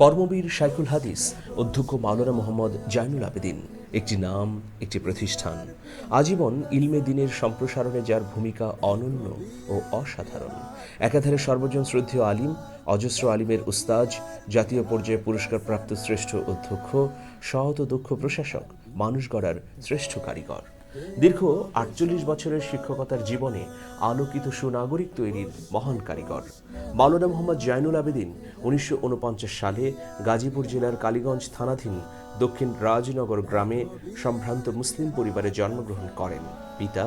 কর্মবীর শাইখুল হাদিস অধ্যক্ষ মাওলানা মোহাম্মদ জাইনুল আবেদিন একটি নাম, একটি প্রতিষ্ঠান। আজীবন ইলমে দ্বীনের সম্প্রসারণে যার ভূমিকা অনন্য ও অসাধারণ। একাধারে সর্বজন শ্রদ্ধেয় আলিম, অজস্র আলিমের উস্তাজ, জাতীয় পর্যায়ে পুরস্কারপ্রাপ্ত শ্রেষ্ঠ অধ্যক্ষ, সৎ ও দক্ষ প্রশাসক, মানুষ গড়ার শ্রেষ্ঠ কারিগর। দীর্ঘ ৪৮ বছরের শিক্ষকতার জীবনে আলোকিত সুনাগরিক তৈরির মহান কারিগর মাওলানা মোহাম্মদ জাইনুল আবেদিন ১৯৪৯ সালে গাজীপুর জেলার কালীগঞ্জ থানাধীন দক্ষিণ রাজনগর গ্রামে সম্ভ্রান্ত মুসলিম পরিবারে জন্মগ্রহণ করেন। পিতা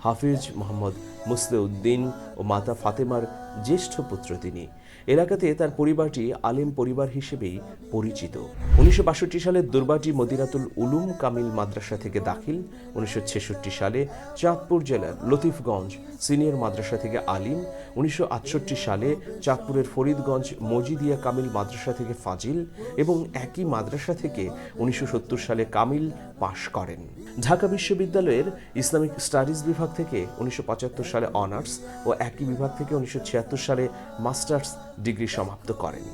হাফিজ মোহাম্মদ মুসলেউদ্দিন ও মাতা ফাতেমার জ্যেষ্ঠ পুত্র তিনি। এলাকাতে তার পরিবারটি আলেম পরিবার হিসেবেই পরিচিত। ১৯৬২ সালে দুর্বাটি মদিনাতুল উলুম কামিল মাদ্রাসা থেকে দাখিল। ১৯৬৬ সালে চাঁদপুর জেলার লতিফগঞ্জ সিনিয়র মাদ্রাসা থেকে আলিম। ১৯৬৮ সালে চাঁদপুরের ফরিদগঞ্জ মজিদিয়া কামিল মাদ্রাসা থেকে ফাজিল এবং একই মাদ্রাসা থেকে ১৯৭০ সালে কামিল পাশ করেন। ঢাকা বিশ্ববিদ্যালয়ের ইসলামিক স্টাডিজ বিভাগ থেকে ১৯৭৫ সালে অনার্স ও একই বিভাগ থেকে ১৯৭৬ সালে মাস্টার্স ডিগ্রি সমাপ্ত করেন।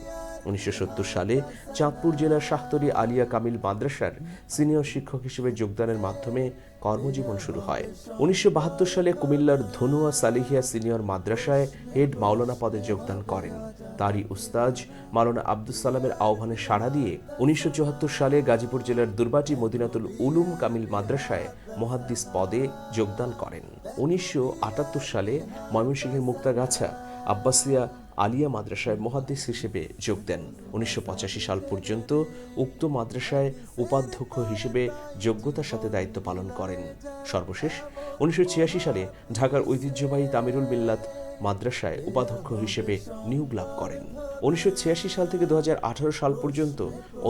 ১৯৭০ সালে চাঁদপুর জেলার শাহতলী আলিয়া কামিল মাদ্রাসার সিনিয়র শিক্ষক হিসেবে যোগদানের মাধ্যমে কর্মজীবন শুরু হয়। ১৯৭২ সালে কুমিল্লার ধনুয়া সালিহিয়া সিনিয়র মাদ্রাসায় হেড মাওলানা পদে যোগদান করেন। তারই উস্তাজ মাওলানা আব্দুস সালামের আহ্বানে সাড়া দিয়ে ১৯৭৪ সালে গাজীপুর জেলার দুর্বাটি মদিনাতুল উলুম কামিল মাদ্রাসায় মুহাদ্দিস পদে যোগদান করেন। ১৯৭৮ সালে ময়মনসিংহের মুক্তাগাছা আব্বাসিয়া আলিয়া মাদ্রাসায় মুহাদ্দিস হিসেবে যোগ দেন। ১৯৮৫ সাল পর্যন্ত উক্ত মাদ্রাসায় উপাধ্যক্ষ হিসেবে যোগ্যতার সাথে দায়িত্ব পালন করেন। সর্বশেষ ১৯৮৬ সালে ঢাকার ঐতিহ্যবাহী তামিরুল মিল্লাত মাদ্রাসায় উপাধ্যক্ষ হিসেবে নিয়োগ লাভ করেন। ১৯৮৬ সাল থেকে ২০১৮ সাল পর্যন্ত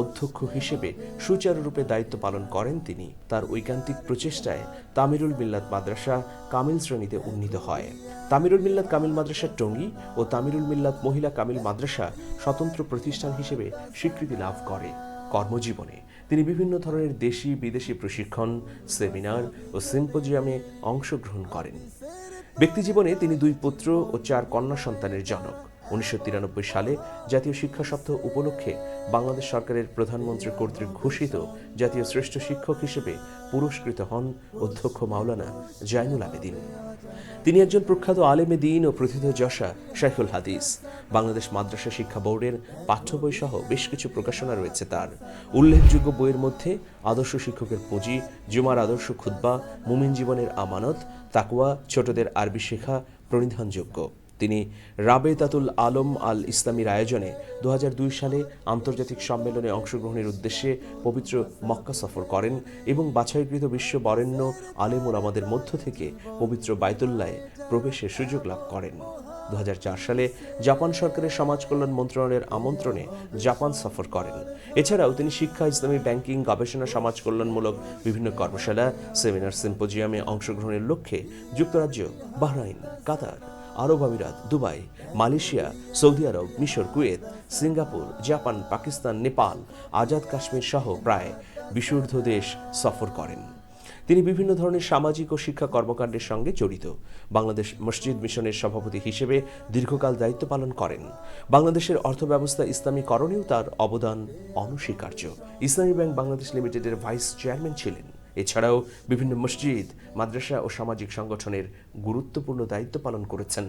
অধ্যক্ষ হিসেবে সুচারুরূপে দায়িত্ব পালন করেন তিনি। তার ঐকান্তিক প্রচেষ্টায় তামিরুল মিল্লাত মাদ্রাসা কামিল শ্রেণীতে উন্নীত হয়। তামিরুল মিল্লাত কামিল মাদ্রাসা টঙ্গী ও তামিরুল মিল্লাত মহিলা কামিল মাদ্রাসা স্বতন্ত্র প্রতিষ্ঠান হিসেবে স্বীকৃতি লাভ করে। কর্মজীবনে তিনি বিভিন্ন ধরনের দেশি বিদেশি প্রশিক্ষণ, সেমিনার ও সিম্পোজিয়ামে অংশগ্রহণ করেন। ব্যক্তিজীবনে তিনি ২ পুত্র ও ৪ কন্যা সন্তানের জনক। ১৯৯৩ সালে জাতীয় শিক্ষা সপ্তাহ উপলক্ষে বাংলাদেশ সরকারের প্রধানমন্ত্রী কর্তৃক ঘোষিত জাতীয় শ্রেষ্ঠ শিক্ষক হিসেবে পুরস্কৃত হন অধ্যক্ষ মাওলানা জাইনুল আবেদিন। তিনি একজন প্রখ্যাত আলেমে দ্বীন ও প্রথিতযশা শাইখুল হাদিস। বাংলাদেশ মাদ্রাসা শিক্ষা বোর্ডের পাঠ্য বই সহ বেশ কিছু প্রকাশনা রয়েছে তার। উল্লেখযোগ্য বইয়ের মধ্যে আদর্শ শিক্ষকের পুঁজি, জুমার আদর্শ খুতবা, মুমিন জীবনের আমানত, তাকওয়া, ছোটদের আরবি শেখা প্রণিধানযোগ্য। তিনি রাবেতাতুল আলম আল ইসলামীর আয়োজনে ২০০২ সালে আন্তর্জাতিক সম্মেলনে অংশগ্রহণের উদ্দেশ্যে পবিত্র মক্কা সফর করেন এবং বাছাইকৃত বিশ্ব বরেণ্য আলেম ওলামাদের মধ্য থেকে পবিত্র বাইতুল্লাহে প্রবেশের সুযোগ লাভ করেন। ২০০৪ সালে জাপান সরকারের সমাজ কল্যাণ মন্ত্রণালয়ের আমন্ত্রণে জাপান সফর করেন। এছাড়াও তিনি শিক্ষা, ইসলামী ব্যাংকিং, গবেষণা, সমাজ কল্যাণমূলক বিভিন্ন কর্মশালা, সেমিনার, সিম্পোজিয়ামে অংশগ্রহণের লক্ষ্যে যুক্তরাজ্য, বাহরাইন, কাতার, আরব আমিরাত, দুবাই, মালয়েশিয়া, সৌদি আরব, মিশর, Kuwait, Singapore, Japan, Pakistan, Nepal, Azad Kashmir সহ প্রায় ২০ দেশ সফর করেন। তিনি বিভিন্ন ধরনের সামাজিক ও শিক্ষা কর্মকাণ্ডের সঙ্গে জড়িত। বাংলাদেশ মসজিদ মিশনের সভাপতি হিসেবে দীর্ঘকাল দায়িত্ব পালন করেন। বাংলাদেশের অর্থব্যবস্থা ইসলামীকরণেও তার অবদান অনস্বীকার্য। ইসলামী ব্যাংক বাংলাদেশ লিমিটেডের ভাইস চেয়ারম্যান ছিলেন। এছাড়াও বিভিন্ন মসজিদ, মাদ্রাসা ও সামাজিক সংগঠনের গুরুত্বপূর্ণ দায়িত্ব পালন করেছেন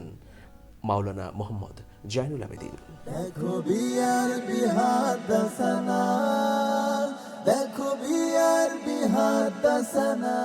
মাওলানা মোহাম্মদ জাইনুল আবেদিন। দেখো বিয়ার বিহাদাসানা, দেখো বিয়ার বিহাদাসানা।